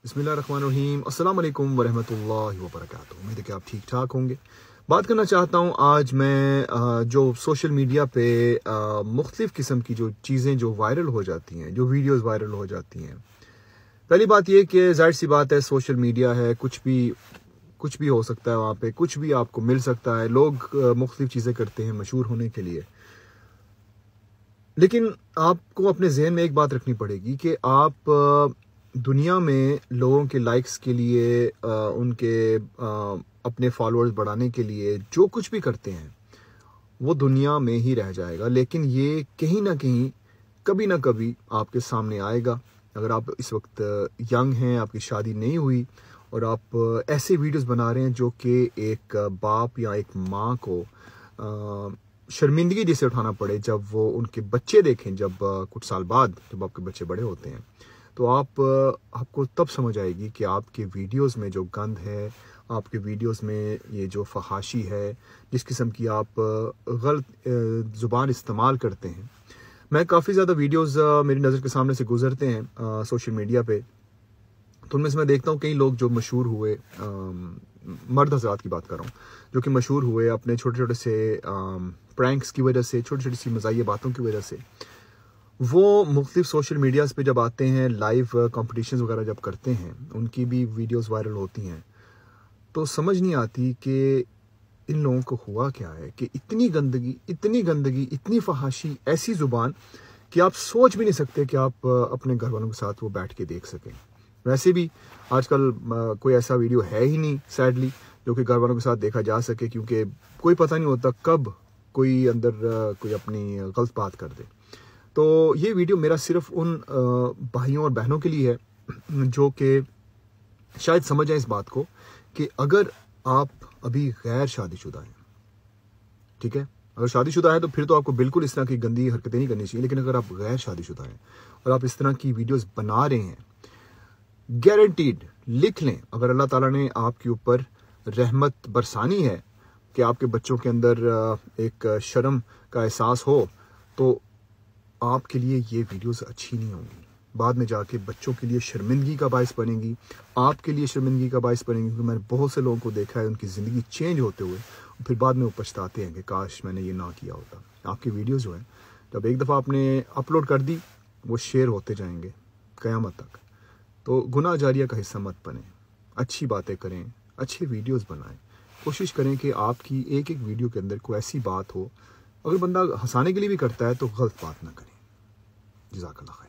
बिस्मिल्लाहिर्रहमानिर्रहीम। अस्सलाम वालेकुम वरहमतुल्लाहि वबरकातुहू। उम्मीद है कि आप ठीक ठाक होंगे। बात करना चाहता हूँ आज मैं जो सोशल मीडिया पे मुख्तलिफ़ किस्म की जो चीज़ें जो वायरल हो जाती हैं, जो वीडियोस वायरल हो जाती हैं। पहली बात ये कि ज़ाहिर सी बात है, सोशल मीडिया है, कुछ भी हो सकता है, वहाँ पे कुछ भी आपको मिल सकता है। लोग मुख्तलिफ़ चीज़ें करते हैं मशहूर होने के लिए, लेकिन आपको अपने जहन में एक बात रखनी पड़ेगी कि आप दुनिया में लोगों के लाइक्स के लिए, उनके अपने फॉलोअर्स बढ़ाने के लिए जो कुछ भी करते हैं वो दुनिया में ही रह जाएगा, लेकिन ये कहीं ना कहीं कभी ना कभी आपके सामने आएगा। अगर आप इस वक्त यंग हैं, आपकी शादी नहीं हुई और आप ऐसे वीडियोस बना रहे हैं जो कि एक बाप या एक माँ को शर्मिंदगी जिसे उठाना पड़े जब वो उनके बच्चे देखें, जब कुछ साल बाद जब आपके बच्चे बड़े होते हैं, तो आपको तब समझ आएगी कि आपके वीडियोस में जो गंद है, आपके वीडियोस में ये जो फहाशी है, जिस किस्म की आप गलत ज़ुबान इस्तेमाल करते हैं। मैं काफ़ी ज़्यादा वीडियोस मेरी नज़र के सामने से गुजरते हैं सोशल मीडिया पे, तो उनमें से मैं देखता हूँ कई लोग जो मशहूर हुए, मर्द हज़रात की बात कर रहा हूँ, जो कि मशहूर हुए अपने छोटे छोटे से प्रैंक्स की वजह से, छोटी छोटी सी मज़ाहिया बातों की वजह से। वो मुख्तलिफ सोशल मीडियाज़ पे जब आते हैं, लाइव कॉम्पिटिशन्स वगैरह जब करते हैं, उनकी भी वीडियोस वायरल होती हैं, तो समझ नहीं आती कि इन लोगों को हुआ क्या है कि इतनी गंदगी, इतनी फहाशी, ऐसी ज़ुबान कि आप सोच भी नहीं सकते कि आप अपने घर वालों के साथ वो बैठ के देख सकें। वैसे भी आजकल कोई ऐसा वीडियो है ही नहीं, सैडली, जो कि घर वालों के साथ देखा जा सके, क्योंकि कोई पता नहीं होता कब कोई अंदर कोई अपनी गलत बात कर दे। तो ये वीडियो मेरा सिर्फ उन भाइयों और बहनों के लिए है जो कि शायद समझ जाए इस बात को कि अगर आप अभी गैर शादीशुदा हैं, ठीक है, अगर शादीशुदा है तो फिर तो आपको बिल्कुल इस तरह की गंदी हरकतें नहीं करनी चाहिए, लेकिन अगर आप गैर शादीशुदा हैं और आप इस तरह की वीडियोस बना रहे हैं, गारंटीड लिख लें, अगर अल्लाह ताला ने आपके ऊपर रहमत बरसानी है कि आपके बच्चों के अंदर एक शर्म का एहसास हो, तो आपके लिए ये वीडियोस अच्छी नहीं होंगी। बाद में जाके बच्चों के लिए शर्मिंदगी का बायस बनेंगी, आपके लिए शर्मिंदगी का बायस बनेंगी, क्योंकि मैंने बहुत से लोगों को देखा है उनकी ज़िंदगी चेंज होते हुए, फिर बाद में वो पछताते हैं कि काश मैंने ये ना किया होता। आपकी वीडियोस जो है, जब एक दफ़ा आपने अपलोड कर दी, वो शेयर होते जाएंगे क़यामत तक। तो गुनाह जारिया का हिस्सा मत बने, अच्छी बातें करें, अच्छे वीडियोस बनाएं, कोशिश करें कि आपकी एक एक वीडियो के अंदर कोई ऐसी बात हो, अगर बंदा हंसाने के लिए भी करता है तो गलत बात ना करें। जज़ाकल्लाह खैर।